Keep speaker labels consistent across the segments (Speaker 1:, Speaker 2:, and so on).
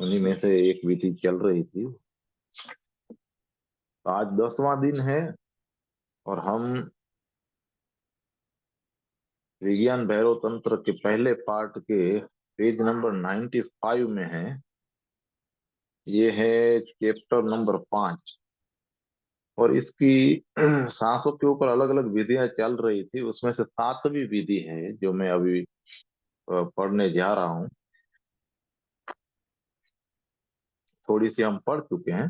Speaker 1: उन्हीं में से एक विधि चल रही थी। आज 10वां दिन है और हम विज्ञान भैरव तंत्र के पहले पार्ट के पेज नंबर 95 में है। ये है चैप्टर नंबर 5। और इसकी सांसों के ऊपर अलग अलग विधियां चल रही थी, उसमें से 7वीं विधि है जो मैं अभी पढ़ने जा रहा हूँ। थोड़ी सी हम पढ़ चुके हैं।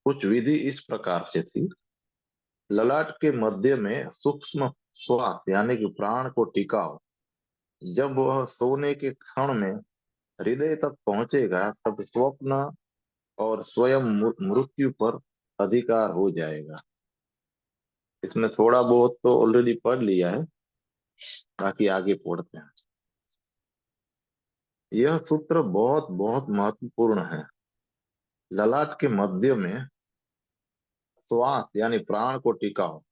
Speaker 1: कुछ विधि इस प्रकार से थी। ललाट के मध्य में सूक्ष्म श्वास यानी कि प्राण को टिकाओ। जब वह सोने के क्षण में हृदय तक पहुंचेगा तब स्वप्न और स्वयं मृत्यु पर अधिकार हो जाएगा। इसमें थोड़ा बहुत तो ऑलरेडी पढ़ लिया है, बाकी आगे पढ़ते हैं। यह सूत्र बहुत बहुत महत्वपूर्ण है। ललाट के मध्य में श्वास यानी प्राण को टिकाओ।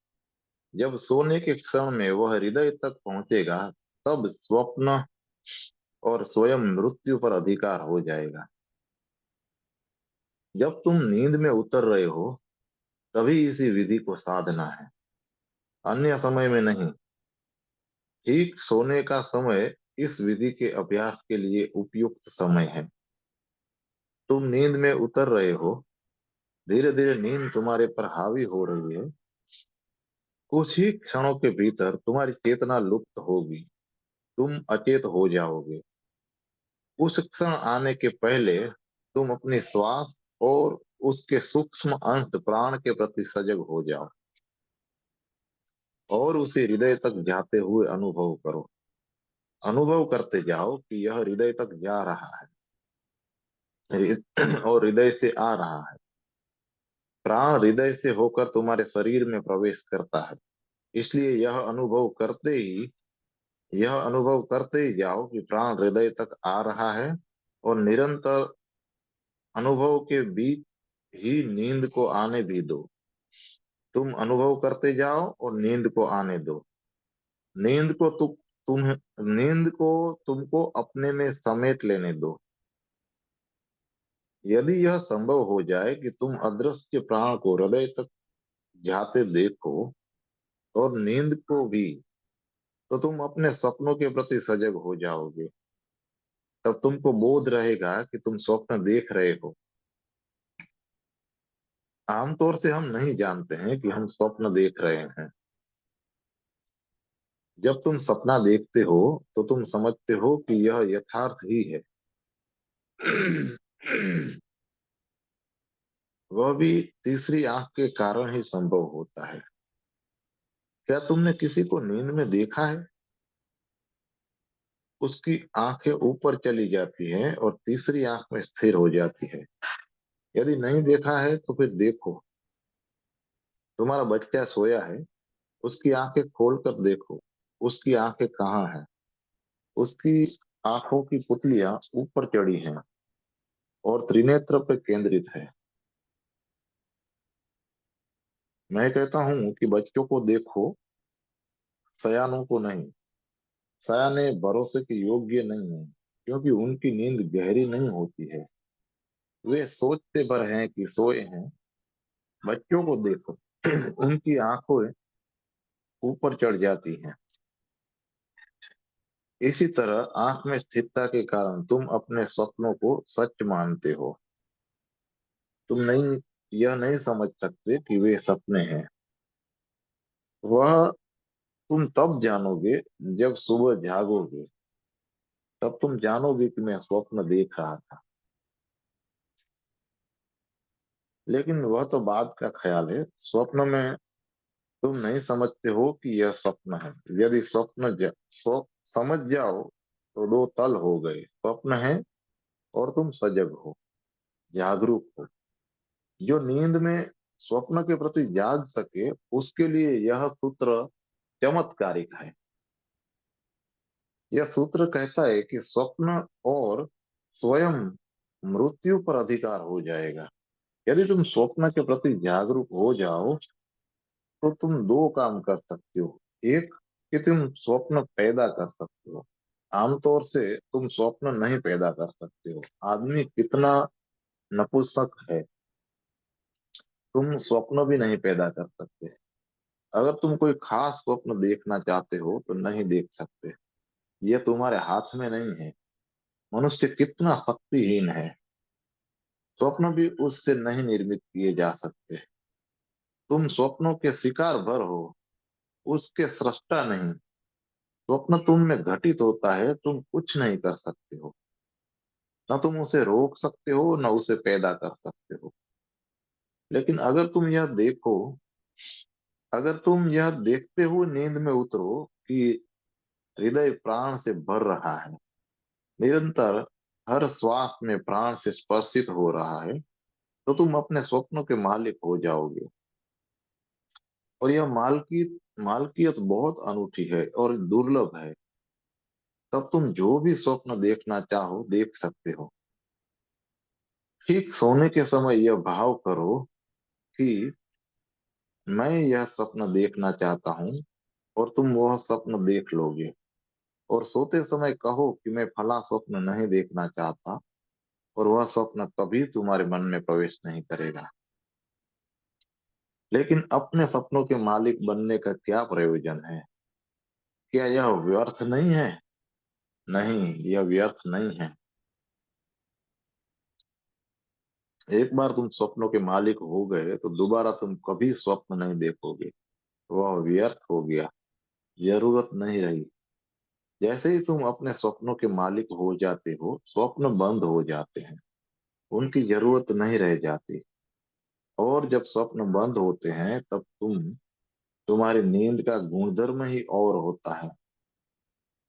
Speaker 1: जब सोने के क्षण में वह हृदय तक पहुंचेगा तब स्वप्न और स्वयं मृत्यु पर अधिकार हो जाएगा। जब तुम नींद में उतर रहे हो तभी इसी विधि को साधना है, अन्य समय में नहीं। ठीक सोने का समय इस विधि के अभ्यास के लिए उपयुक्त समय है। तुम नींद में उतर रहे हो, धीरे धीरे नींद तुम्हारे पर हावी हो रही है। कुछ ही क्षणों के भीतर तुम्हारी चेतना लुप्त होगी, तुम अचेत हो जाओगे। उस क्षण आने के पहले तुम अपने श्वास और उसके सूक्ष्म अंश प्राण के प्रति सजग हो जाओ और उसे हृदय तक जाते हुए अनुभव करो। अनुभव करते जाओ कि यह हृदय तक जा रहा है और हृदय से आ रहा है। प्राण हृदय से होकर तुम्हारे शरीर में प्रवेश करता है। इसलिए यह अनुभव करते ही जाओ कि प्राण हृदय तक आ रहा है और निरंतर अनुभव के बीच ही नींद को आने भी दो। तुम अनुभव करते जाओ और नींद को आने दो। नींद को तु, तुम नींद को तुमको अपने में समेट लेने दो। यदि यह संभव हो जाए कि तुम अदृश्य प्राण को हृदय तक जाते देखो और नींद को भी, तो तुम अपने सपनों के प्रति सजग हो जाओगे। तब तुमको बोध रहेगा कि तुम स्वप्न देख रहे हो। आमतौर से हम नहीं जानते हैं कि हम स्वप्न देख रहे हैं। जब तुम सपना देखते हो तो तुम समझते हो कि यह यथार्थ ही है। वह भी तीसरी आंख के कारण ही संभव होता है। क्या तुमने किसी को नींद में देखा है? उसकी आंखें ऊपर चली जाती हैं और तीसरी आंख में स्थिर हो जाती है। यदि नहीं देखा है तो फिर देखो। तुम्हारा बच्चा सोया है, उसकी आंखें खोलकर देखो। उसकी आंखें कहाँ हैं? उसकी आंखों की पुतलियां ऊपर चढ़ी हैं और त्रिनेत्र पे केंद्रित है। मैं कहता हूं कि बच्चों को देखो, सयानों को नहीं। सयाने भरोसे के योग्य नहीं है क्योंकि उनकी नींद गहरी नहीं होती है। वे सोचते भर हैं कि सोए हैं। बच्चों को देखो, उनकी आंखों ऊपर चढ़ जाती हैं। इसी तरह आंख में स्थिरता के कारण तुम अपने स्वप्नों को सच मानते हो। तुम नहीं यह नहीं समझ सकते कि वे सपने हैं। वह तुम तब जानोगे जब सुबह जागोगे। तब तुम जानोगे कि मैं स्वप्न देख रहा था। लेकिन वह तो बाद का ख्याल है। स्वप्न में तुम नहीं समझते हो कि यह स्वप्न है। यदि समझ जाओ तो दो तल हो गए। स्वप्न है और तुम सजग हो, जागरूक हो। जो नींद में स्वप्न के प्रति जाग सके उसके लिए यह सूत्र चमत्कारिक है। यह सूत्र कहता है कि स्वप्न और स्वयं मृत्यु पर अधिकार हो जाएगा। यदि तुम स्वप्न के प्रति जागरूक हो जाओ तो तुम दो काम कर सकते हो। एक, कि तुम स्वप्न पैदा कर सकते हो। आमतौर से तुम स्वप्न नहीं पैदा कर सकते हो। आदमी कितना नपुंसक है, तुम स्वप्न भी नहीं पैदा कर सकते। अगर तुम कोई खास स्वप्न देखना चाहते हो तो नहीं देख सकते। ये तुम्हारे हाथ में नहीं है। मनुष्य कितना शक्तिहीन है। स्वप्न भी उससे नहीं निर्मित किए जा सकते। तुम स्वप्नों के शिकार भर हो, उसके सृष्टा नहीं। स्वप्न तुम में घटित होता है, तुम कुछ नहीं कर सकते हो। न तुम उसे रोक सकते हो, न उसे पैदा कर सकते हो। लेकिन अगर तुम यह देखते हुए नींद में उतरो कि हृदय प्राण से भर रहा है, निरंतर हर श्वास में प्राण से स्पर्शित हो रहा है, तो तुम अपने स्वप्नों के मालिक हो जाओगे। और यह मालकियत बहुत अनूठी है और दुर्लभ है। तब तुम जो भी स्वप्न देखना चाहो देख सकते हो। ठीक सोने के समय यह भाव करो कि मैं यह स्वप्न देखना चाहता हूँ, और तुम वह स्वप्न देख लोगे। और सोते समय कहो कि मैं फला स्वप्न नहीं देखना चाहता, और वह स्वप्न कभी तुम्हारे मन में प्रवेश नहीं करेगा। लेकिन अपने सपनों के मालिक बनने का क्या प्रयोजन है? क्या यह व्यर्थ नहीं है? नहीं, यह व्यर्थ नहीं है। एक बार तुम स्वप्नों के मालिक हो गए तो दोबारा तुम कभी स्वप्न नहीं देखोगे। वह व्यर्थ हो गया, जरूरत नहीं रही। जैसे ही तुम अपने स्वप्नों के मालिक हो जाते हो, स्वप्न बंद हो जाते हैं, उनकी जरूरत नहीं रह जाती। और जब स्वप्न बंद होते हैं तब तुम्हारी नींद का गुणधर्म ही और होता है।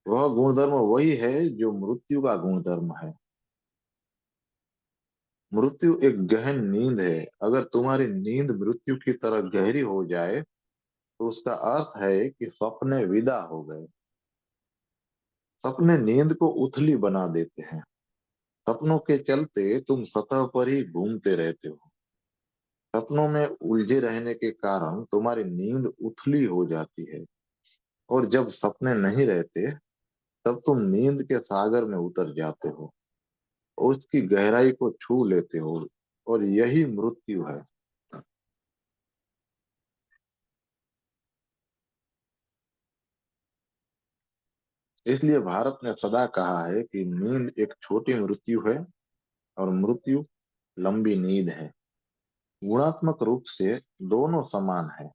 Speaker 1: वह गुणधर्म वही है जो मृत्यु का गुणधर्म है। मृत्यु एक गहन नींद है। अगर तुम्हारी नींद मृत्यु की तरह गहरी हो जाए तो उसका अर्थ है कि सपने विदा हो गए। सपने नींद को उथली बना देते हैं। सपनों के चलते तुम सतह पर ही घूमते रहते हो। सपनों में उलझे रहने के कारण तुम्हारी नींद उथली हो जाती है। और जब सपने नहीं रहते, तब तुम नींद के सागर में उतर जाते हो, उसकी गहराई को छू लेते हो। और यही मृत्यु है। इसलिए भारत ने सदा कहा है कि नींद एक छोटी मृत्यु है, और मृत्यु लंबी नींद है। गुणात्मक रूप से दोनों समान है।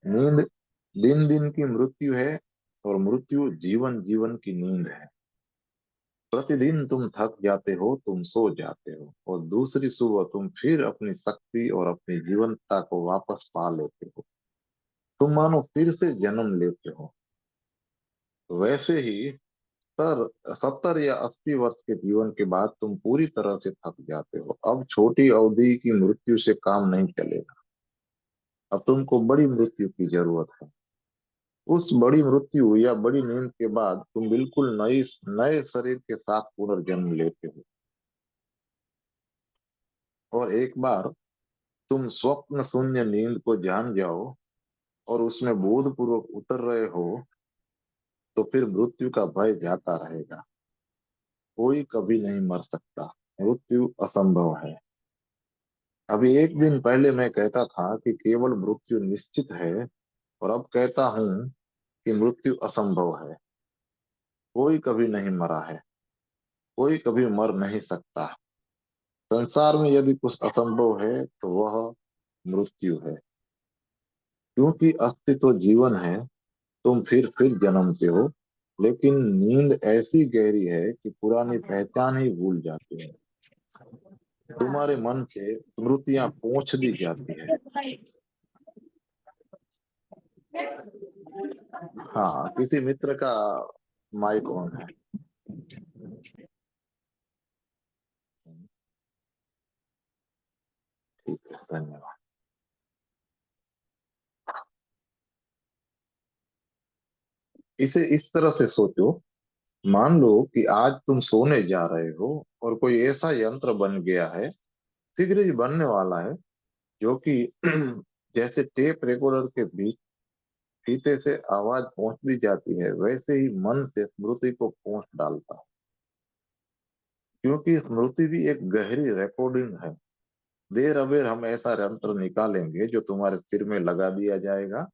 Speaker 1: नींद दिन दिन की मृत्यु है, और मृत्यु जीवन जीवन की नींद है। प्रतिदिन तुम थक जाते हो, तुम सो जाते हो, और दूसरी सुबह तुम फिर अपनी शक्ति और अपनी जीवंतता को वापस पा लेते हो। तुम मानो फिर से जन्म लेते हो। वैसे ही 70 या 80 वर्ष के जीवन के बाद तुम पूरी तरह से थक जाते हो। अब छोटी अवधि की मृत्यु से काम नहीं चलेगा। अब तुमको बड़ी मृत्यु की जरूरत है। उस बड़ी मृत्यु या बड़ी नींद के बाद तुम बिल्कुल नए शरीर के साथ पुनर्जन्म लेते हो। और एक बार तुम स्वप्न शून्य नींद को जान जाओ और उसमें बोध पूर्वक उतर रहे हो, तो फिर मृत्यु का भय जाता रहेगा। कोई कभी नहीं मर सकता। मृत्यु असंभव है। अभी एक दिन पहले मैं कहता था कि केवल मृत्यु निश्चित है, और अब कहता हूं कि मृत्यु असंभव है। कोई कभी नहीं मरा है, कोई कभी मर नहीं सकता। संसार में यदि कुछ असंभव है तो वह मृत्यु है। क्योंकि अस्तित्व जीवन है, तुम फिर जन्मते हो। लेकिन नींद ऐसी गहरी है कि पुरानी पहचान ही भूल जाते हैं। तुम्हारे मन से स्मृतियां पोंछ दी जाती है। हाँ, किसी मित्र का माइक ऑन है। ठीक है, धन्यवाद। इसे इस तरह से सोचो। मान लो कि आज तुम सोने जा रहे हो, और कोई ऐसा यंत्र बन गया है, शीघ्र ही बनने वाला है, जो कि जैसे टेप रिकॉर्डर के बीच फीते से आवाज पहुंचती जाती है, वैसे ही मन से स्मृति को पहुंच डालता है। क्योंकि स्मृति भी एक गहरी रिकॉर्डिंग है। देर अबेर हम ऐसा यंत्र निकालेंगे जो तुम्हारे सिर में लगा दिया जाएगा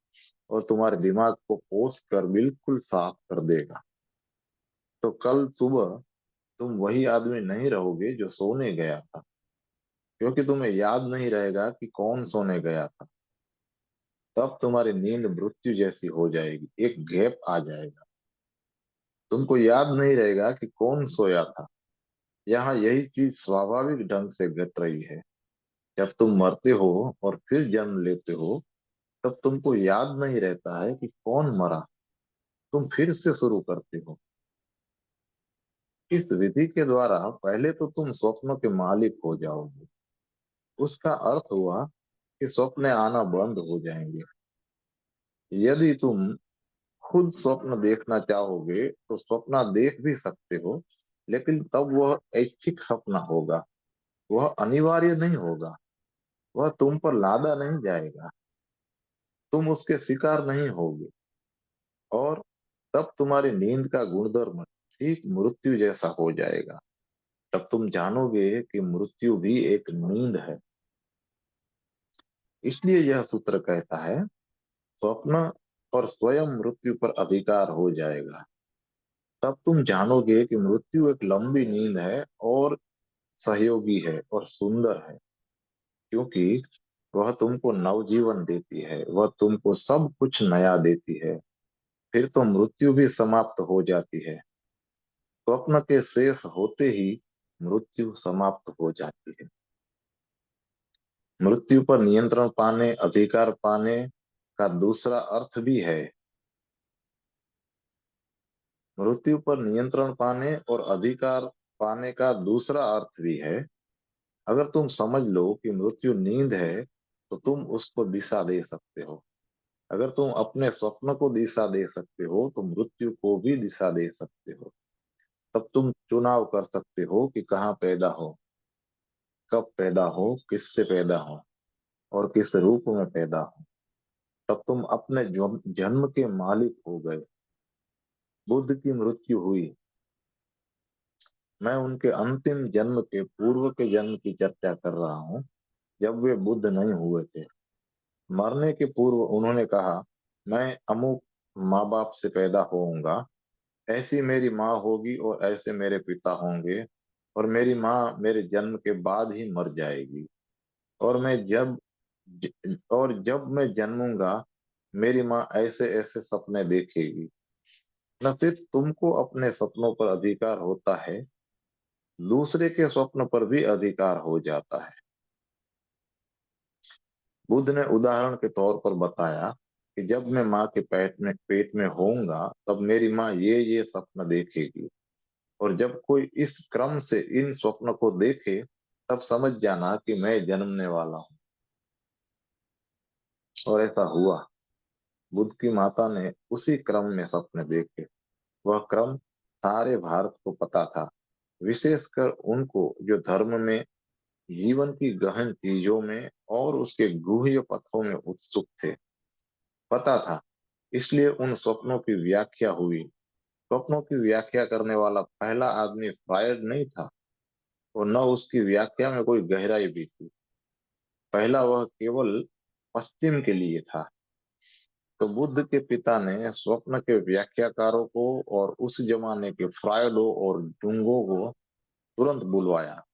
Speaker 1: और तुम्हारे दिमाग को पोंछ कर बिल्कुल साफ कर देगा। तो कल सुबह तुम वही आदमी नहीं रहोगे जो सोने गया था, क्योंकि तुम्हें याद नहीं रहेगा कि कौन सोने गया था। तब तुम्हारी नींद मृत्यु जैसी हो जाएगी, एक गैप आ जाएगा। तुमको याद नहीं रहेगा कि कौन सोया था। यहाँ यही चीज स्वाभाविक ढंग से घट रही है। जब तुम मरते हो और फिर जन्म लेते हो, तब तुमको याद नहीं रहता है कि कौन मरा। तुम फिर से शुरू करते हो। इस विधि के द्वारा पहले तो तुम स्वप्नों के मालिक हो जाओगे। उसका अर्थ हुआ कि स्वप्न आना बंद हो जाएंगे। यदि तुम खुद स्वप्न देखना चाहोगे तो स्वप्न देख भी सकते हो, लेकिन तब वह ऐच्छिक सपना होगा। वह अनिवार्य नहीं होगा। वह तुम पर लादा नहीं जाएगा। तुम उसके शिकार नहीं होगे। और तब तुम्हारी नींद का गुणधर्म ठीक मृत्यु जैसा हो जाएगा। तब तुम जानोगे कि मृत्यु भी एक नींद है। इसलिए यह सूत्र कहता है, स्वप्न और स्वयं मृत्यु पर अधिकार हो जाएगा। तब तुम जानोगे कि मृत्यु एक लंबी नींद है और सहयोगी है और सुंदर है, क्योंकि वह तुमको नवजीवन देती है। वह तुमको सब कुछ नया देती है। फिर तो मृत्यु भी समाप्त हो जाती है। स्वप्न के शेष होते ही मृत्यु समाप्त हो जाती है। मृत्यु पर नियंत्रण पाने, अधिकार पाने का दूसरा अर्थ भी है। मृत्यु पर नियंत्रण पाने और अधिकार पाने का दूसरा अर्थ भी है। अगर तुम समझ लो कि मृत्यु नींद है, तो तुम उसको दिशा दे सकते हो। अगर तुम अपने स्वप्न को दिशा दे सकते हो, तो मृत्यु को भी दिशा दे सकते हो। तब तुम चुनाव कर सकते हो कि कहाँ पैदा हो, कब पैदा हो, किससे पैदा हो और किस रूप में पैदा हो। तब तुम अपने जन्म के मालिक हो गए। बुद्ध की मृत्यु हुई। मैं उनके अंतिम जन्म के पूर्व के जन्म की चर्चा कर रहा हूँ, जब वे बुद्ध नहीं हुए थे। मरने के पूर्व उन्होंने कहा, मैं अमुक माँ बाप से पैदा होऊंगा, ऐसी मेरी माँ होगी और ऐसे मेरे पिता होंगे, और मेरी माँ मेरे जन्म के बाद ही मर जाएगी। और जब मैं जन्मूंगा, मेरी माँ ऐसे ऐसे सपने देखेगी। न सिर्फ तुमको अपने सपनों पर अधिकार होता है, दूसरे के स्वप्न पर भी अधिकार हो जाता है। बुद्ध ने उदाहरण के तौर पर बताया कि जब मैं माँ के पेट में होऊंगा, तब मेरी माँ ये सपन देखेगी। और जब कोई इस क्रम से इन स्वप्न को देखे, तब समझ जाना कि मैं जन्मने वाला हूँ। और ऐसा हुआ। बुद्ध की माता ने उसी क्रम में सपने देखे। वह क्रम सारे भारत को पता था, विशेषकर उनको जो धर्म में, जीवन की गहन चीजों में और उसके गूढ़ पथों में उत्सुक थे। पता था। इसलिए उन स्वप्नों की व्याख्या हुई। स्वप्नों की व्याख्या करने वाला पहला आदमी फ्रायड नहीं था, और न उसकी व्याख्या में कोई गहराई भी थी। पहला वह केवल पश्चिम के लिए था। तो बुद्ध के पिता ने स्वप्न के व्याख्याकारों को और उस जमाने के फ्रायडो और डुंगो को तुरंत बुलवाया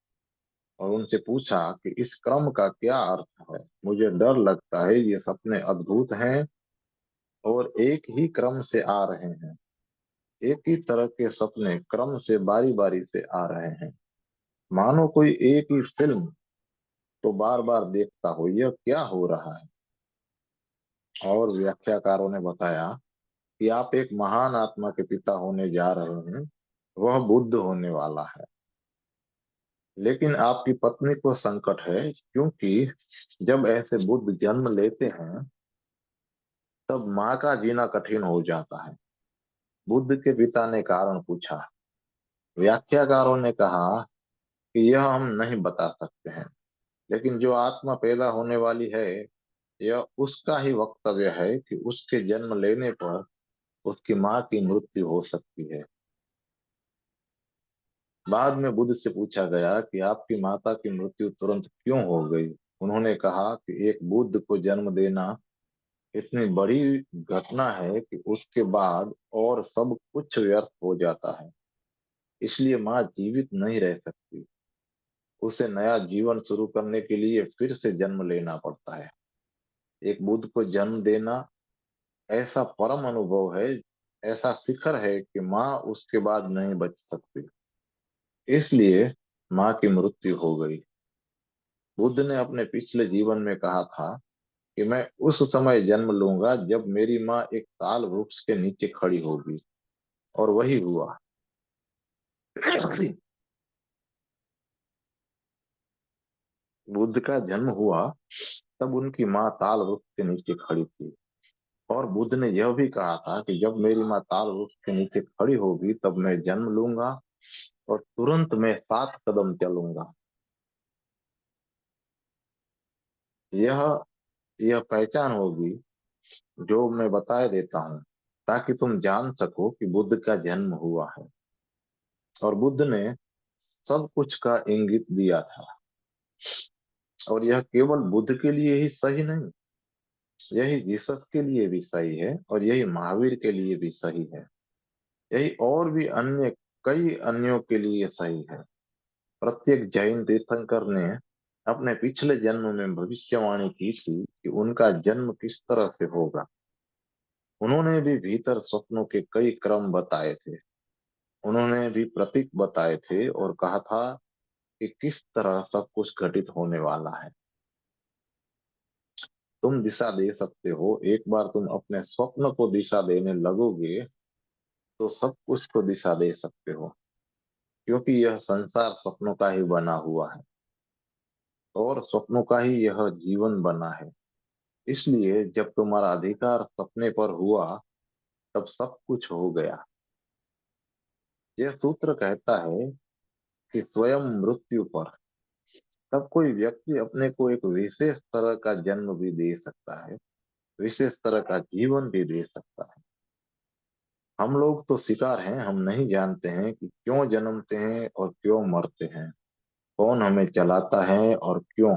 Speaker 1: और उनसे पूछा कि इस क्रम का क्या अर्थ है। मुझे डर लगता है ये सपने अद्भुत हैं और एक ही क्रम से आ रहे हैं। एक ही तरह के सपने क्रम से बारी बारी से आ रहे हैं, मानो कोई एक ही फिल्म तो बार बार देखता हो। यह क्या हो रहा है? और व्याख्याकारों ने बताया कि आप एक महान आत्मा के पिता होने जा रहे हैं। वह बुद्ध होने वाला है। लेकिन आपकी पत्नी को संकट है, क्योंकि जब ऐसे बुद्ध जन्म लेते हैं, तब माँ का जीना कठिन हो जाता है। बुद्ध के पिता ने कारण पूछा। व्याख्याकारों ने कहा कि यह हम नहीं बता सकते हैं, लेकिन जो आत्मा पैदा होने वाली है, यह उसका ही वक्तव्य है कि उसके जन्म लेने पर उसकी माँ की मृत्यु हो सकती है। बाद में बुद्ध से पूछा गया कि आपकी माता की मृत्यु तुरंत क्यों हो गई। उन्होंने कहा कि एक बुद्ध को जन्म देना इतनी बड़ी घटना है कि उसके बाद और सब कुछ व्यर्थ हो जाता है, इसलिए माँ जीवित नहीं रह सकती। उसे नया जीवन शुरू करने के लिए फिर से जन्म लेना पड़ता है। एक बुद्ध को जन्म देना ऐसा परम अनुभव है, ऐसा शिखर है कि माँ उसके बाद नहीं बच सकती, इसलिए माँ की मृत्यु हो गई। बुद्ध ने अपने पिछले जीवन में कहा था कि मैं उस समय जन्म लूंगा जब मेरी माँ एक ताल वृक्ष के नीचे खड़ी होगी, और वही हुआ। बुद्ध का जन्म हुआ तब उनकी माँ ताल वृक्ष के नीचे खड़ी थी, और बुद्ध ने यह भी कहा था कि जब मेरी माँ ताल वृक्ष के नीचे खड़ी होगी तब मैं जन्म लूंगा और तुरंत मैं 7 कदम चलूंगा। यह यह पहचान होगी जो मैं बता देता हूँ, ताकि तुम जान सको कि बुद्ध का जन्म हुआ है। और बुद्ध ने सब कुछ का इंगित दिया था, और यह केवल बुद्ध के लिए ही सही नहीं, यही जीसस के लिए भी सही है, और यही महावीर के लिए भी सही है, यही और भी अन्य कई अन्यों के लिए सही है। प्रत्येक जैन तीर्थंकर ने अपने पिछले जन्म में भविष्यवाणी की थी कि उनका जन्म किस तरह से होगा। उन्होंने भी भीतर स्वप्नों के कई क्रम बताए थे, उन्होंने भी प्रतीक बताए थे और कहा था कि किस तरह सब कुछ घटित होने वाला है। तुम दिशा दे सकते हो, एक बार तुम अपने स्वप्न को दिशा देने लगोगे तो सब कुछ को दिशा दे सकते हो, क्योंकि यह संसार स्वप्नों का ही बना हुआ है, और स्वप्नों का ही यह जीवन बना है। इसलिए जब तुम्हारा अधिकार सपने पर हुआ तब सब कुछ हो गया। यह सूत्र कहता है कि स्वयं मृत्यु पर तब कोई व्यक्ति अपने को एक विशेष तरह का जन्म भी दे सकता है, विशेष तरह का जीवन भी दे सकता है। हम लोग तो शिकार हैं, हम नहीं जानते हैं कि क्यों जन्मते हैं और क्यों मरते हैं, कौन हमें चलाता है और क्यों।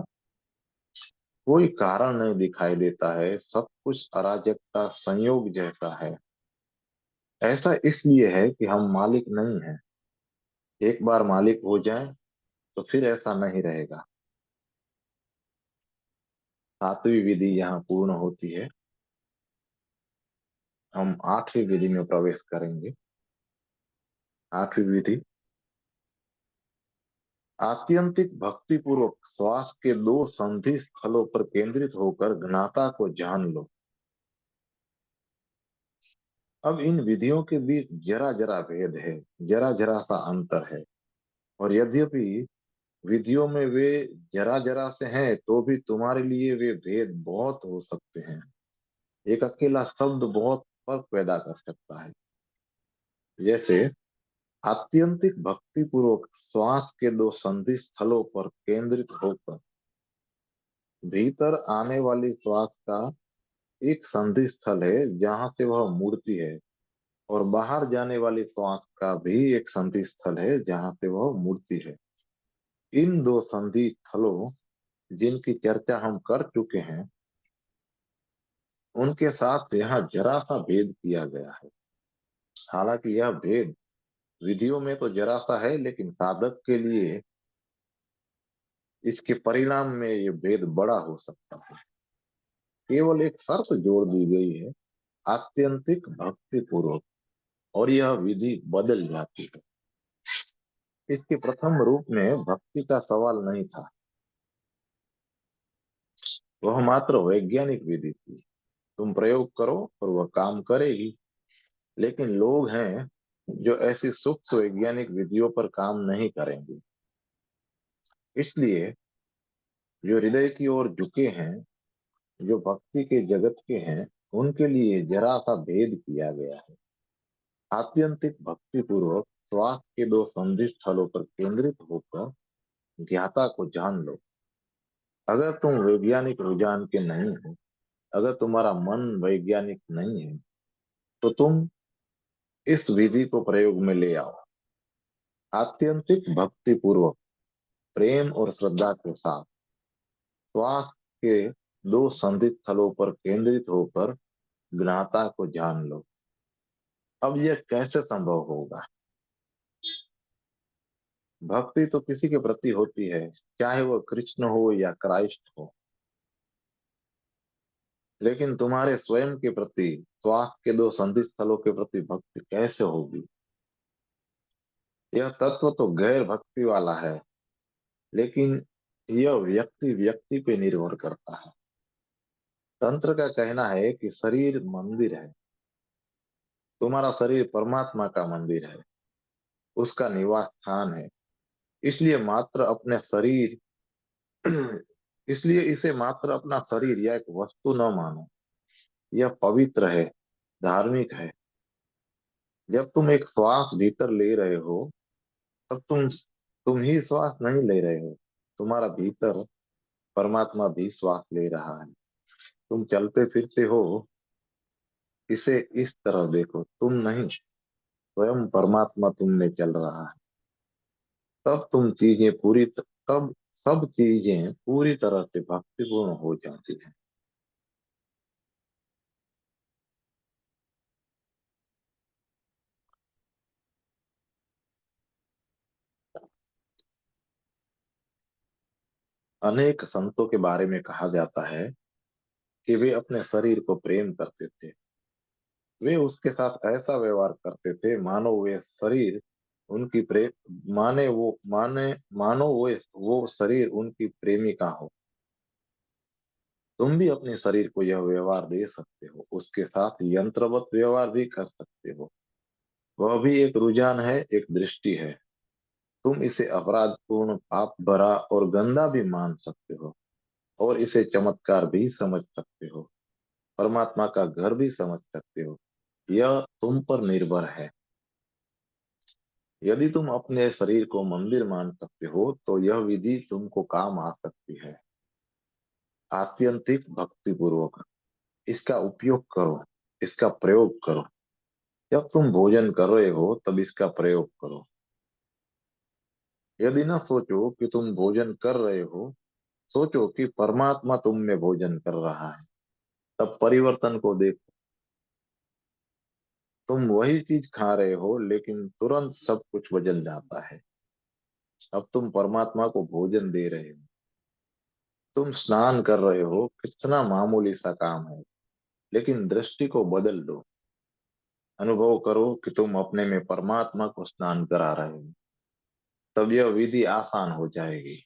Speaker 1: कोई कारण नहीं दिखाई देता है, सब कुछ अराजकता संयोग जैसा है। ऐसा इसलिए है कि हम मालिक नहीं हैं। एक बार मालिक हो जाए तो फिर ऐसा नहीं रहेगा। 7वीं विधि यहाँ पूर्ण होती है। हम 8वीं विधि में प्रवेश करेंगे। 8वीं विधि, आत्यंतिक भक्ति पूर्वक श्वास के 2 संधि स्थलों पर केंद्रित होकर ज्ञाता को जान लो। अब इन विधियों के बीच जरा जरा भेद है, जरा जरा सा अंतर है, और यद्यपि विधियों में वे जरा जरा से हैं तो भी तुम्हारे लिए वे भेद बहुत हो सकते हैं। एक अकेला शब्द बहुत फर्क पैदा कर सकता है। जैसे आत्यंतिक भक्ति पूर्वक श्वास के 2 संधि स्थलों पर केंद्रित होकर, भीतर आने वाली श्वास का एक संधि स्थल है जहां से वह मूर्ति है, और बाहर जाने वाली श्वास का भी एक संधि स्थल है जहां से वह मूर्ति है। इन 2 संधि स्थलों जिनकी चर्चा हम कर चुके हैं, उनके साथ यहाँ जरा सा भेद किया गया है। हालांकि यह भेद विधियों में तो जरा सा है, लेकिन साधक के लिए इसके परिणाम में ये भेद बड़ा हो सकता है। केवल एक शर्त जोड़ दी गई है, आत्यंतिक भक्ति पूर्वक, और यह विधि बदल जाती है। इसके प्रथम रूप में भक्ति का सवाल नहीं था, वह मात्र वैज्ञानिक विधि थी। तुम प्रयोग करो और वह काम करेगी। लेकिन लोग हैं जो ऐसी सूक्ष्म वैज्ञानिक विधियों पर काम नहीं करेंगे। इसलिए जो हृदय की ओर झुके हैं, जो भक्ति के जगत के हैं, उनके लिए जरा सा भेद किया गया है। आत्यंतिक भक्ति पूर्वक श्वास के 2 संधि स्थलों पर केंद्रित होकर ज्ञाता को जान लो। अगर तुम वैज्ञानिक रुझान के नहीं हो अगर तुम्हारा मन वैज्ञानिक नहीं है तो तुम इस विधि को प्रयोग में ले आओ। आत्यंतिक भक्ति पूर्वक, प्रेम और श्रद्धा के साथ श्वास के दो संधित स्थलों पर केंद्रित होकर ज्ञाता को जान लो। अब यह कैसे संभव होगा? भक्ति तो किसी के प्रति होती है, चाहे वह कृष्ण हो या क्राइस्ट हो, लेकिन तुम्हारे स्वयं के प्रति, श्वास के दो संधि स्थलों के प्रति भक्ति कैसे होगी? यह तत्व तो गैर भक्ति वाला है, लेकिन यह व्यक्ति व्यक्ति पे निर्भर करता है। तंत्र का कहना है कि शरीर मंदिर है। तुम्हारा शरीर परमात्मा का मंदिर है, उसका निवास स्थान है। इसलिए मात्र अपने शरीर इसलिए इसे मात्र अपना शरीर या एक वस्तु न मानो। यह पवित्र है, धार्मिक है। जब तुम एक श्वास भीतर ले रहे हो, तब तुम ही श्वास नहीं ले रहे हो, तुम्हारा भीतर परमात्मा भी श्वास ले रहा है। तुम चलते फिरते हो, इसे इस तरह देखो, तुम नहीं, स्वयं परमात्मा तुम में चल रहा है। तब तुम चीजें पूरी तब सब चीजें पूरी तरह से भक्तिपूर्ण हो जाती हैं। अनेक संतों के बारे में कहा जाता है कि वे अपने शरीर को प्रेम करते थे। वे उसके साथ ऐसा व्यवहार करते थे मानो वे शरीर उनकी प्रेम मानो वो शरीर उनकी प्रेमिका हो। तुम भी अपने शरीर को यह व्यवहार दे सकते हो, उसके साथ यंत्रवत व्यवहार भी कर सकते हो। वह भी एक रुझान है, एक दृष्टि है। तुम इसे अपराधपूर्ण, पाप भरा और गंदा भी मान सकते हो, और इसे चमत्कार भी समझ सकते हो, परमात्मा का घर भी समझ सकते हो। यह तुम पर निर्भर है। यदि तुम अपने शरीर को मंदिर मान सकते हो तो यह विधि तुमको काम आ सकती है। आत्यंतिक भक्ति पूर्वक इसका उपयोग करो, इसका प्रयोग करो। जब तुम भोजन कर रहे हो तब इसका प्रयोग करो। यदि न सोचो कि तुम भोजन कर रहे हो, सोचो कि परमात्मा तुम में भोजन कर रहा है। तब परिवर्तन को देखो। तुम वही चीज खा रहे हो, लेकिन तुरंत सब कुछ बदल जाता है। अब तुम परमात्मा को भोजन दे रहे हो। तुम स्नान कर रहे हो, कितना मामूली सा काम है, लेकिन दृष्टि को बदल दो। अनुभव करो कि तुम अपने में परमात्मा को स्नान करा रहे हो। तब यह विधि आसान हो जाएगी।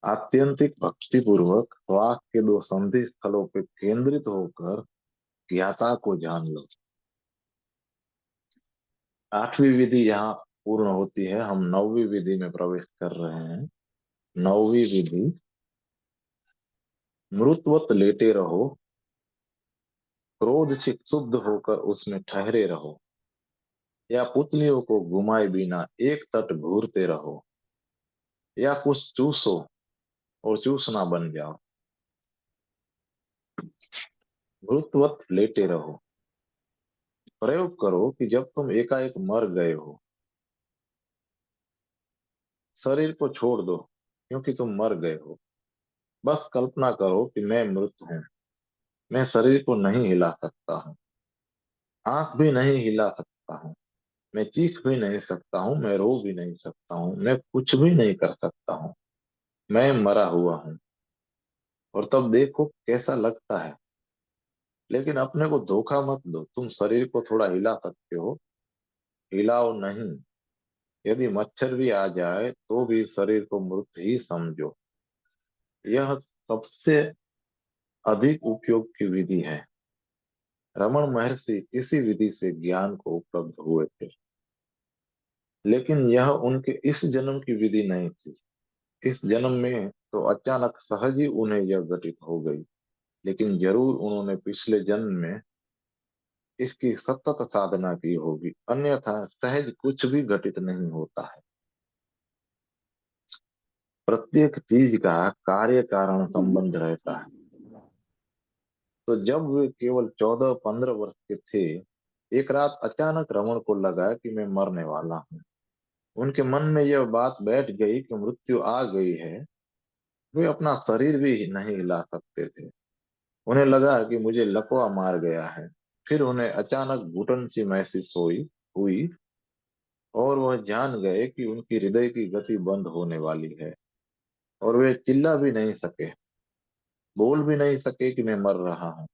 Speaker 1: आत्यंतिक भक्ति पूर्वक श्वास के दो संधि स्थलों पर केंद्रित होकर ज्ञाता को जान लो। आठवीं विधि यहाँ पूर्ण होती है, हम नौवीं विधि में प्रवेश कर रहे हैं। नौवीं विधि, मृतवत लेटे रहो, क्रोध से क्षुब्ध होकर उसमें ठहरे रहो, या पुतलियों को घुमाए बिना एक तट घूरते रहो, या कुछ चूसो और चूसना बन जाओ। मृतवत लेटे रहो। प्रयोग करो कि जब तुम एकाएक मर गए हो, शरीर को छोड़ दो, क्योंकि तुम मर गए हो। बस कल्पना करो कि मैं मृत हूँ। मैं शरीर को नहीं हिला सकता हूँ, आंख भी नहीं हिला सकता हूँ, मैं चीख भी नहीं सकता हूँ, मैं रो भी नहीं सकता हूँ, मैं कुछ भी नहीं कर सकता हूँ। मैं मरा हुआ हूँ। और तब देखो कैसा लगता है। लेकिन अपने को धोखा मत दो, तुम शरीर को थोड़ा हिला सकते हो, हिलाओ नहीं। यदि मच्छर भी आ जाए तो भी शरीर को मृत ही समझो। यह सबसे अधिक उपयोग की विधि है। रमन महर्षि इसी विधि से ज्ञान को उपलब्ध हुए थे, लेकिन यह उनके इस जन्म की विधि नहीं थी। इस जन्म में तो अचानक सहज ही उन्हें यह घटित हो गई, लेकिन जरूर उन्होंने पिछले जन्म में इसकी सतत साधना की होगी, अन्यथा सहज कुछ भी घटित नहीं होता है। प्रत्येक चीज का कार्य कारण संबंध रहता है। तो जब वे केवल 14-15 वर्ष के थे, एक रात अचानक रमन को लगा कि मैं मरने वाला हूँ। उनके मन में यह बात बैठ गई कि मृत्यु आ गई है। वे अपना शरीर भी नहीं हिला सकते थे। उन्हें लगा कि मुझे लकवा मार गया है। फिर उन्हें अचानक घुटन सी महसूस हुई और वह जान गए कि उनकी हृदय की गति बंद होने वाली है और वे चिल्ला भी नहीं सके, बोल भी नहीं सके कि मैं मर रहा हूँ।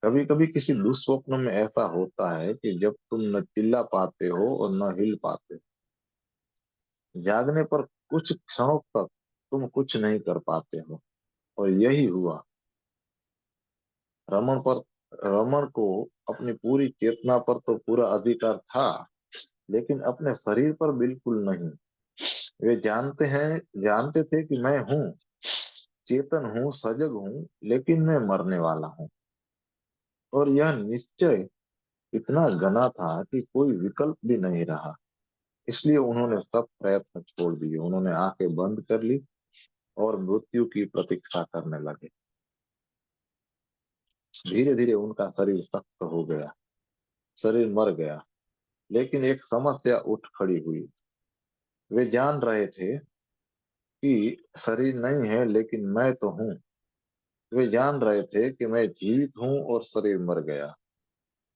Speaker 1: कभी कभी किसी दुस्वप्न में ऐसा होता है कि जब तुम न चिल्ला पाते हो और न हिल पाते। जागने पर कुछ क्षणों तक तुम कुछ नहीं कर पाते हो, और यही हुआ। रमन पर रमन को अपनी पूरी चेतना पर तो पूरा अधिकार था, लेकिन अपने शरीर पर बिल्कुल नहीं। वे जानते थे कि मैं हूँ, चेतन हूँ, सजग हूँ, लेकिन मैं मरने वाला हूँ। और यह निश्चय इतना घना था कि कोई विकल्प भी नहीं रहा। इसलिए उन्होंने सब प्रयत्न छोड़ दिए। उन्होंने आंखें बंद कर ली और मृत्यु की प्रतीक्षा करने लगे। धीरे धीरे उनका शरीर सख्त हो गया, शरीर मर गया। लेकिन एक समस्या उठ खड़ी हुई। वे जान रहे थे कि शरीर नहीं है, लेकिन मैं तो हूँ। वे जान रहे थे कि मैं जीवित हूँ और शरीर मर गया।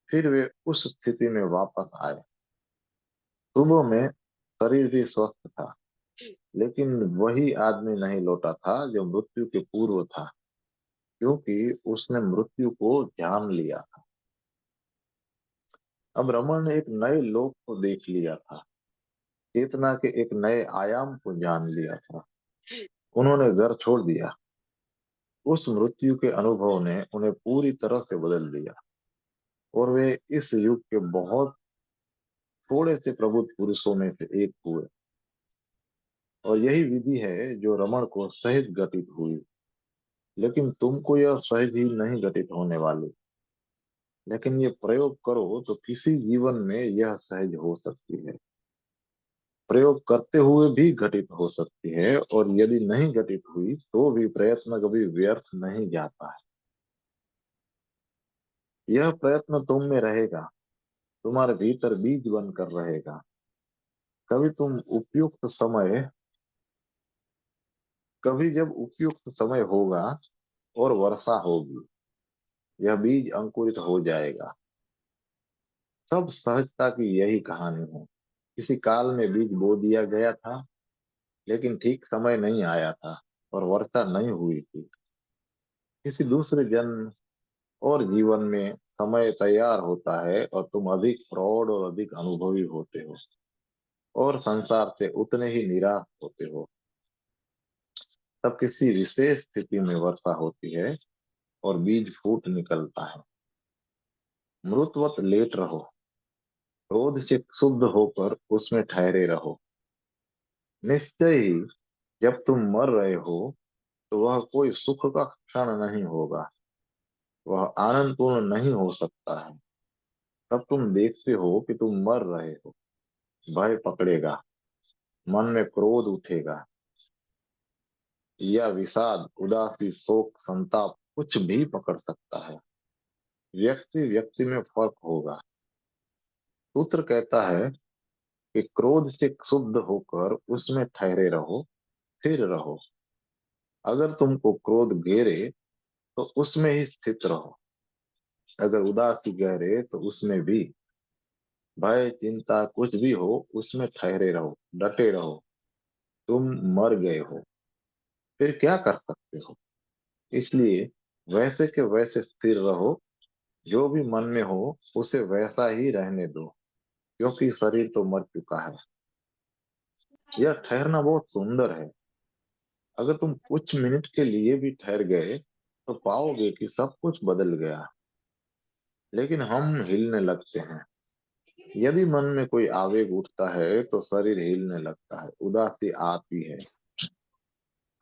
Speaker 1: फिर वे उस स्थिति में वापस आए। सुबह में शरीर भी स्वस्थ था, लेकिन वही आदमी नहीं लौटा था जो मृत्यु के पूर्व था, क्योंकि उसने मृत्यु को जान लिया था। अब रमन ने एक नए लोक को देख लिया था, चेतना के एक नए आयाम को जान लिया था। उन्होंने घर छोड़ दिया। उस मृत्यु के अनुभव ने उन्हें पूरी तरह से बदल दिया और वे इस युग के बहुत थोड़े से प्रबुद्ध पुरुषों में से एक हुए। और यही विधि है जो रमन को सहज घटित हुई। लेकिन तुमको यह सहज ही नहीं घटित होने वाली। लेकिन ये प्रयोग करो तो किसी जीवन में यह सहज हो सकती है। प्रयोग करते हुए भी घटित हो सकती है, और यदि नहीं घटित हुई तो भी प्रयत्न कभी व्यर्थ नहीं जाता है। यह प्रयत्न तुम में रहेगा, तुम्हारे भीतर बीज बनकर रहेगा। कभी तुम उपयुक्त समय कभी जब उपयुक्त समय होगा और वर्षा होगी, यह बीज अंकुरित हो जाएगा। सब सहजता की यही कहानी है। किसी काल में बीज बो दिया गया था, लेकिन ठीक समय नहीं आया था और वर्षा नहीं हुई थी। किसी दूसरे जन्म और जीवन में समय तैयार होता है और तुम अधिक प्रौढ़ और अधिक अनुभवी होते हो और संसार से उतने ही निराश होते हो। तब किसी विशेष स्थिति में वर्षा होती है और बीज फूट निकलता है। मृतवत लेट रहो, क्रोध से शुद्ध होकर उसमें ठहरे रहो। निश्चय ही जब तुम मर रहे हो तो वह कोई सुख का क्षण नहीं होगा, वह आनंदपूर्ण नहीं हो सकता है। तब तुम देखते हो कि तुम मर रहे हो। भय पकड़ेगा, मन में क्रोध उठेगा, या विषाद, उदासी, शोक, संताप, कुछ भी पकड़ सकता है। व्यक्ति व्यक्ति में फर्क होगा। सूत्र कहता है कि क्रोध से शुद्ध होकर उसमें ठहरे रहो, फिर रहो। अगर तुमको क्रोध घेरे तो उसमें ही स्थित रहो, अगर उदासी गहरे तो उसमें भी। भय, चिंता, कुछ भी हो, उसमें ठहरे रहो, डटे रहो। तुम मर गए हो, फिर क्या कर सकते हो? इसलिए वैसे के वैसे स्थिर रहो। जो भी मन में हो उसे वैसा ही रहने दो, क्योंकि शरीर तो मर चुका है। यह ठहरना बहुत सुंदर है। अगर तुम कुछ मिनट के लिए भी ठहर गए तो पाओगे कि सब कुछ बदल गया। लेकिन हम हिलने लगते हैं। यदि मन में कोई आवेग उठता है तो शरीर हिलने लगता है। उदासी आती है,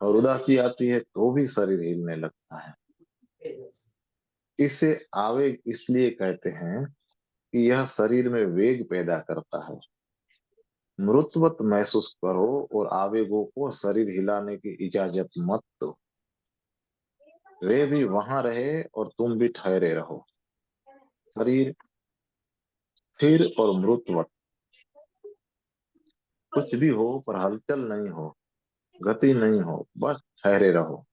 Speaker 1: और उदासी आती है तो भी शरीर हिलने लगता है। इसे आवेग इसलिए कहते हैं कि यह शरीर में वेग पैदा करता है। मृतवत महसूस करो और आवेगों को शरीर हिलाने की इजाजत मत दो। वे भी वहां रहे और तुम भी ठहरे रहो। शरीर स्थिर और मृतवत, कुछ भी हो पर हलचल नहीं हो, गति नहीं हो, बस ठहरे रहो।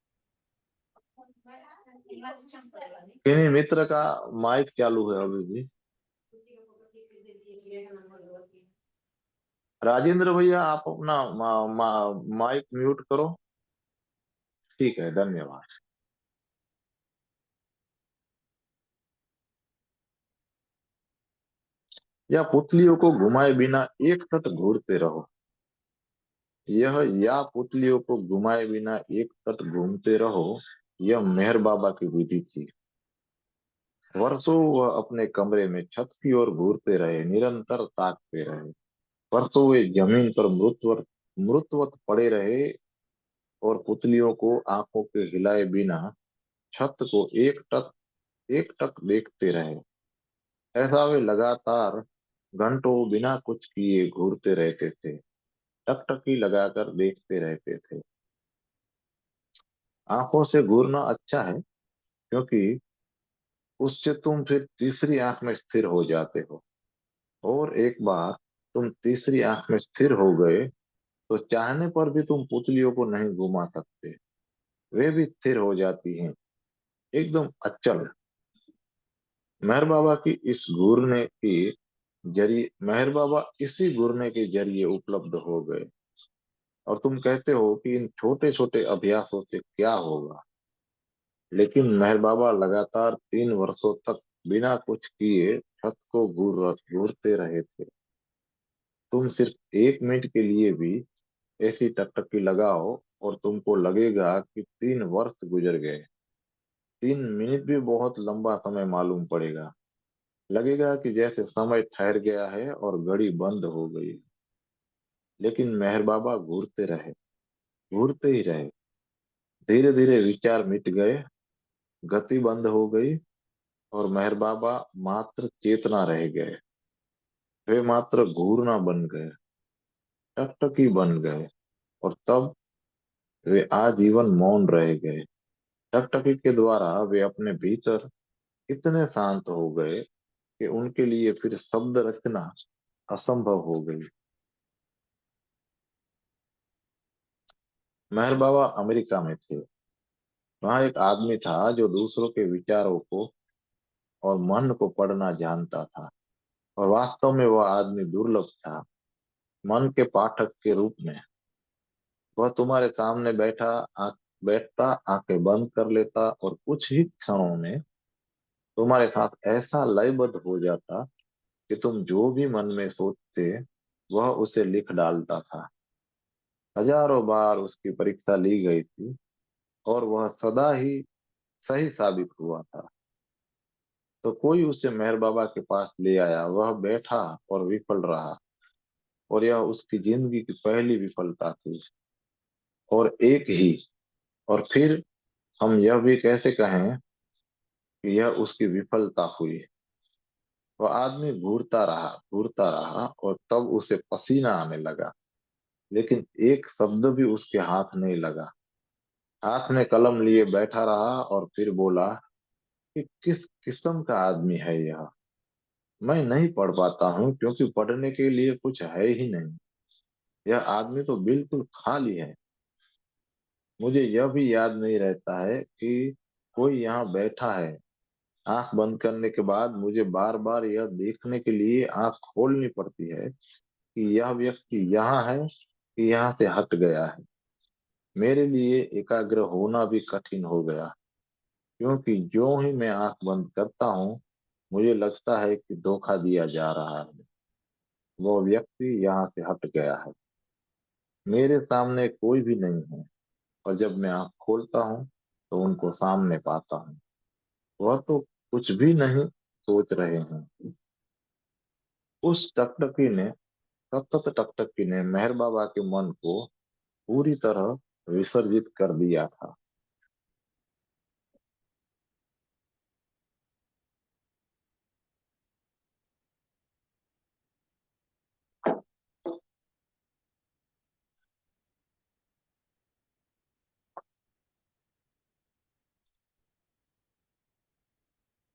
Speaker 1: किन्हीं मित्र का माइक चालू है अभी भी। राजेंद्र भैया आप अपना माइक म्यूट करो। ठीक है, धन्यवाद। या पुतलियों को घुमाए बिना एक टक घूरते रहो। यह या पुतलियों को घुमाए बिना एक तट घूमते रहो, यह मेहर बाबा की विधि थी। वर्षों वह अपने कमरे में छत की ओर घूरते रहे, निरंतर ताकते रहे। वर्षों वे जमीन पर मृतवत पड़े रहे और पुतलियों को आंखों के हिलाए बिना छत को एक टक देखते रहे। ऐसा वे लगातार घंटों बिना कुछ किए घूरते रहते थे, टकटकी लगाकर देखते रहते थे। आंखों से घूरना अच्छा है, क्योंकि उससे तुम फिर तीसरी आंख में स्थिर हो जाते हो। और एक बार तुम तीसरी आंख में स्थिर हो गए तो चाहने पर भी तुम पुतलियों को नहीं घुमा सकते। वे भी स्थिर हो जाती हैं, एकदम अचल। मेहर बाबा की इस घूरने की जरिए मेहर बाबा इसी घूरने के जरिए उपलब्ध हो गए। और तुम कहते हो कि इन छोटे छोटे अभ्यासों से क्या होगा, लेकिन मेहर बाबा लगातार 3 वर्षों तक बिना कुछ किए छत को घूरते रहे थे। तुम सिर्फ 1 मिनट के लिए भी ऐसी टकटकी लगाओ और तुमको लगेगा कि 3 वर्ष गुजर गए। 3 मिनट भी बहुत लंबा समय मालूम पड़ेगा। लगेगा कि जैसे समय ठहर गया है और घड़ी बंद हो गई। लेकिन मेहर बाबा घूरते रहे, घूरते ही रहे। धीरे धीरे विचार मिट गए, गति बंद हो गई और मेहर बाबा मात्र चेतना रह गए। वे मात्र घूरना बन गए, टकटकी बन गए। और तब वे आजीवन मौन रह गए। टकटकी के द्वारा वे अपने भीतर इतने शांत हो गए कि उनके लिए फिर शब्द रचना असंभव हो गई। मेहर बाबा अमेरिका में थे। वहां एक आदमी था जो दूसरों के विचारों को और मन को पढ़ना जानता था। और वास्तव में वह आदमी दुर्लभ था, मन के पाठक के रूप में। वह तुम्हारे सामने बैठता, आंखें बंद कर लेता और कुछ ही क्षणों में तुम्हारे साथ ऐसा लयबद्ध हो जाता कि तुम जो भी मन में सोचते वह उसे लिख डालता था। हजारों बार उसकी परीक्षा ली गई थी और वह सदा ही सही साबित हुआ था। तो कोई उसे मेहर बाबा के पास ले आया, वह बैठा और विफल रहा। और यह उसकी जिंदगी की पहली विफलता थी, और एक ही। और फिर हम यह भी कैसे कहें कि यह उसकी विफलता हुई। वह आदमी घूरता रहा और तब उसे पसीना आने लगा, लेकिन एक शब्द भी उसके हाथ नहीं लगा। हाथ में कलम लिए बैठा रहा और फिर बोला कि किस किस्म का आदमी है यह। मैं नहीं पढ़ पाता हूँ क्योंकि पढ़ने के लिए कुछ है ही नहीं। यह आदमी तो बिल्कुल खाली है। मुझे यह भी याद नहीं रहता है कि कोई यहाँ बैठा है। आंख बंद करने के बाद मुझे बार बार यह देखने के लिए आंख खोलनी पड़ती है कि यह व्यक्ति यहाँ है कि यहाँ से हट गया है। मेरे लिए एकाग्र होना भी कठिन हो गया, क्योंकि जो ही मैं आंख बंद करता हूँ मुझे लगता है कि धोखा दिया जा रहा है। वो व्यक्ति यहाँ से हट गया है, मेरे सामने कोई भी नहीं है। और जब मैं आंख खोलता हूँ तो उनको सामने पाता हूँ। वह तो कुछ भी नहीं सोच रहे हैं। उस टकटकी ने सतत टकटकी ने मेहर बाबा के मन को पूरी तरह विसर्जित कर दिया था।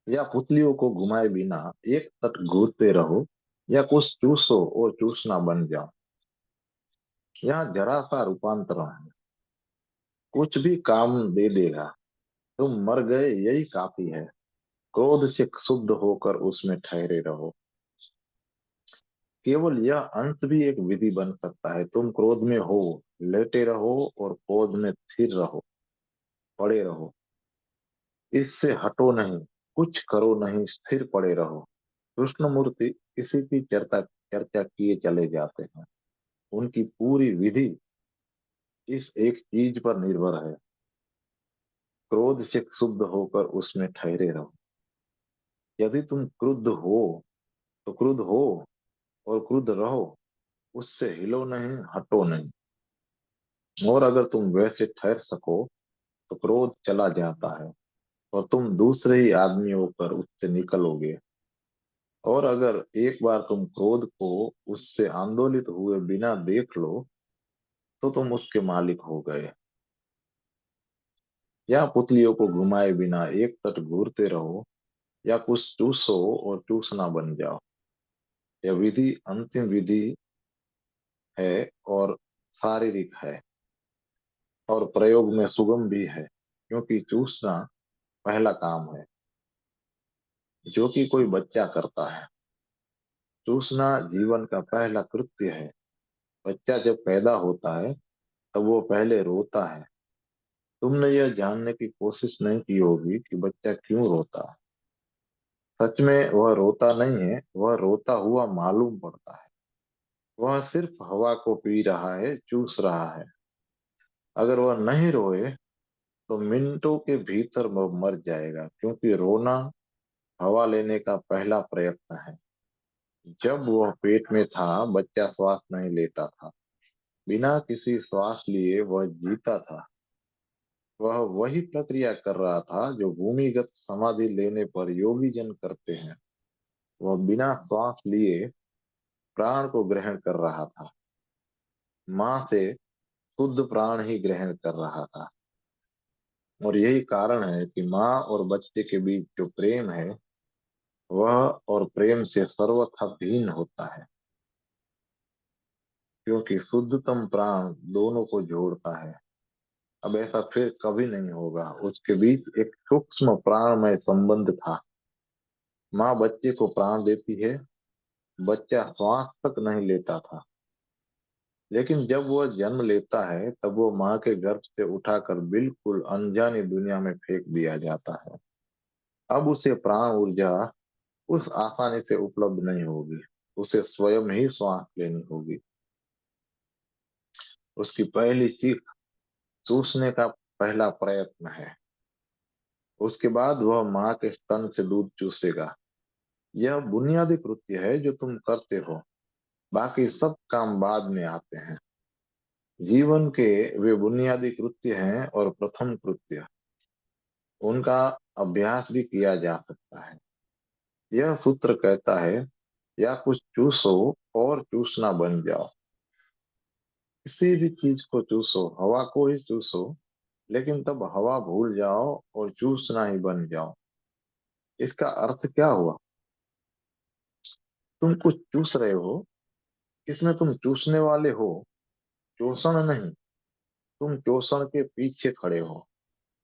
Speaker 1: या पुतलियों को घुमाए बिना एक तट घूरते रहो, या कुछ चूसो और चूसना बन जाओ। यहाँ जरा सा रूपांतरण है, कुछ भी काम दे देगा। तुम मर गए यही काफी है। क्रोध से शुद्ध होकर उसमें ठहरे रहो। केवल यह अंश भी एक विधि बन सकता है। तुम क्रोध में हो, लेटे रहो और क्रोध में स्थिर रहो, पड़े रहो। इससे हटो नहीं, कुछ करो नहीं, स्थिर पड़े रहो। कृष्णमूर्ति किसी की चर्चा चर्चा किए चले जाते हैं। उनकी पूरी विधि इस एक चीज पर निर्भर है, क्रोध से शुद्ध होकर उसमें ठहरे रहो। यदि तुम क्रुद्ध हो तो क्रुद्ध हो, और क्रुद्ध रहो, उससे हिलो नहीं, हटो नहीं। और अगर तुम वैसे ठहर सको तो क्रोध चला जाता है और तुम दूसरे ही आदमी होकर उससे निकलोगे। और अगर एक बार तुम क्रोध को उससे आंदोलित हुए बिना देख लो तो तुम उसके मालिक हो गए। या पुतलियों को घुमाए बिना एक तट घूरते रहो, या कुछ चूसो और चूसना बन जाओ। यह विधि अंतिम विधि है, और शारीरिक है, और प्रयोग में सुगम भी है, क्योंकि चूसना पहला काम है जो कि कोई बच्चा करता है। चूसना जीवन का पहला कृत्य है। बच्चा जब पैदा होता है तब वो पहले रोता है। तुमने यह जानने की कोशिश नहीं की होगी कि बच्चा क्यों रोता है। सच में वह रोता नहीं है, वह रोता हुआ मालूम पड़ता है। वह सिर्फ हवा को पी रहा है, चूस रहा है। अगर वह नहीं रोए तो मिनटों के भीतर वह मर जाएगा, क्योंकि रोना हवा लेने का पहला प्रयत्न है। जब वह पेट में था, बच्चा श्वास नहीं लेता था। बिना किसी श्वास लिए वह जीता था। वह वही प्रक्रिया कर रहा था जो भूमिगत समाधि लेने पर योगी जन करते हैं। वह बिना श्वास लिए प्राण को ग्रहण कर रहा था, माँ से शुद्ध प्राण ही ग्रहण कर रहा था। और यही कारण है कि माँ और बच्चे के बीच जो प्रेम है, वह और प्रेम से सर्वथा भिन्न होता है, क्योंकि शुद्धतम प्राण दोनों को जोड़ता है। अब ऐसा फिर कभी नहीं होगा। उसके बीच एक सूक्ष्म प्राणमय संबंध था। माँ बच्चे को प्राण देती है। बच्चा श्वास तक नहीं लेता था, लेकिन जब वह जन्म लेता है तब वो माँ के गर्भ से उठाकर बिल्कुल अनजानी दुनिया में फेंक दिया जाता है। अब उसे प्राण ऊर्जा उस आसानी से उपलब्ध नहीं होगी। उसे स्वयं ही श्वास लेनी होगी। उसकी पहली सीख चूसने का पहला प्रयत्न है। उसके बाद वह माँ के स्तन से दूध चूसेगा। यह बुनियादी कृत्य है जो तुम करते हो। बाकी सब काम बाद में आते हैं। जीवन के वे बुनियादी कृत्य हैं, और प्रथम कृत्य उनका अभ्यास भी किया जा सकता है। यह सूत्र कहता है, या कुछ चूसो और चूसना बन जाओ। किसी भी चीज को चूसो, हवा को ही चूसो, लेकिन तब हवा भूल जाओ और चूसना ही बन जाओ। इसका अर्थ क्या हुआ? तुम कुछ चूस रहे हो, इसमें तुम चूसने वाले हो, चोषण नहीं। तुम चोषण के पीछे खड़े हो।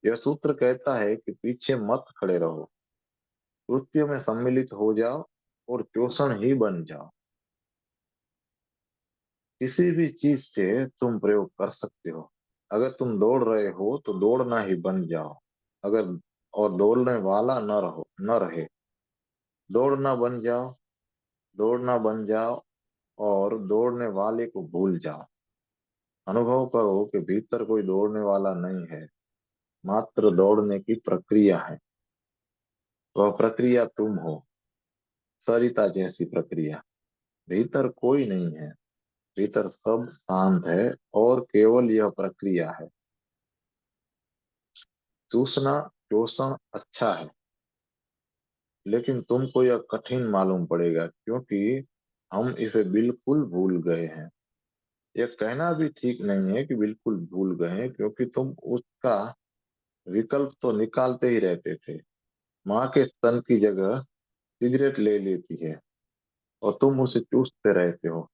Speaker 1: यह सूत्र कहता है कि पीछे मत खड़े रहो, कृत्य में सम्मिलित हो जाओ और चोषण ही बन जाओ। किसी भी चीज से तुम प्रयोग कर सकते हो। अगर तुम दौड़ रहे हो तो दौड़ना ही बन जाओ। अगर और दौड़ने वाला न रहे, दौड़ना बन जाओ। दौड़ना बन जाओ और दौड़ने वाले को भूल जाओ। अनुभव करो कि भीतर कोई दौड़ने वाला नहीं है, मात्र दौड़ने की प्रक्रिया है। वह प्रक्रिया तुम हो, सरिता जैसी प्रक्रिया। भीतर कोई नहीं है, भीतर सब शांत है, और केवल यह प्रक्रिया है। चूसना, चोषण अच्छा है, लेकिन तुमको यह कठिन मालूम पड़ेगा, क्योंकि हम इसे बिल्कुल भूल गए हैं। यह कहना भी ठीक नहीं है कि बिल्कुल भूल गए हैं, क्योंकि तुम उसका विकल्प तो निकालते ही रहते थे। माँ के स्तन की जगह सिगरेट ले लेती है और तुम उसे चूसते रहते हो।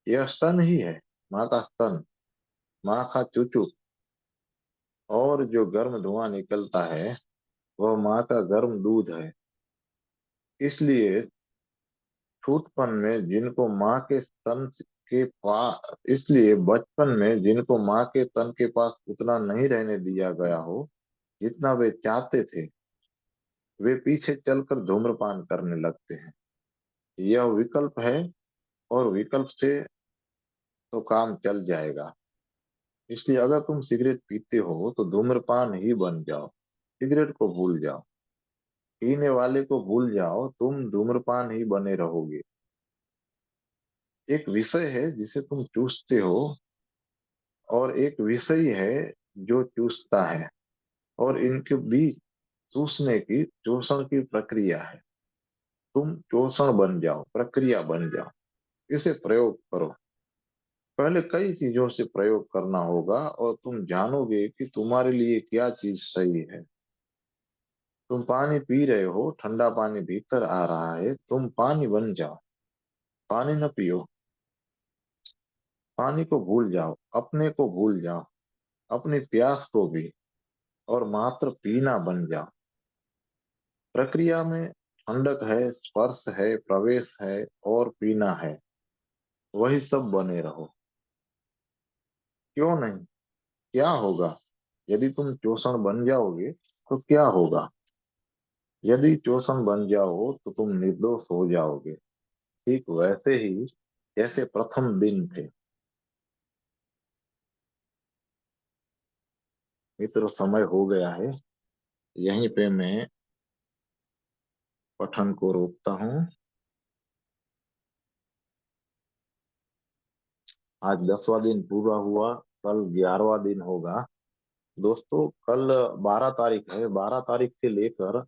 Speaker 1: यह स्तन ही है, माँ का स्तन, माँ का चूचू। और जो गर्म धुआं निकलता है वह माँ का गर्म दूध है। इसलिए छूटपन में जिनको माँ के स्तन के पास इसलिए बचपन में जिनको माँ के तन के पास उतना नहीं रहने दिया गया हो जितना वे चाहते थे, वे पीछे चलकर धूम्रपान करने लगते हैं। यह विकल्प है, और विकल्प से तो काम चल जाएगा। इसलिए अगर तुम सिगरेट पीते हो तो धूम्रपान ही बन जाओ, सिगरेट को भूल जाओ। पीने वाले को भूल जाओ, तुम धूम्रपान ही बने रहोगे। एक विषय है जिसे तुम चूसते हो, और एक विषय है जो चूसता है, और इनके बीच चूसने की, चूषण की प्रक्रिया है। तुम चूषण बन जाओ, प्रक्रिया बन जाओ। इसे प्रयोग करो। पहले कई चीजों से प्रयोग करना होगा और तुम जानोगे कि तुम्हारे लिए क्या चीज सही है। तुम पानी पी रहे हो, ठंडा पानी भीतर आ रहा है, तुम पानी बन जाओ। पानी न पियो, पानी को भूल जाओ, अपने को भूल जाओ, अपनी प्यास को भी, और मात्र पीना बन जाओ। प्रक्रिया में ठंडक है, स्पर्श है, प्रवेश है, और पीना है। वही सब बने रहो। क्यों नहीं? क्या होगा यदि तुम चोषण बन जाओगे? तो क्या होगा यदि चोषण बन जाओ? तो तुम निर्दोष हो जाओगे, ठीक वैसे ही जैसे प्रथम दिन थे। मित्र, समय हो गया है। यहीं पे मैं पठन को रोकता हूँ। आज 10वां दिन पूरा हुआ, कल 11वां दिन होगा। दोस्तों, कल 12 तारीख है। 12 तारीख से लेकर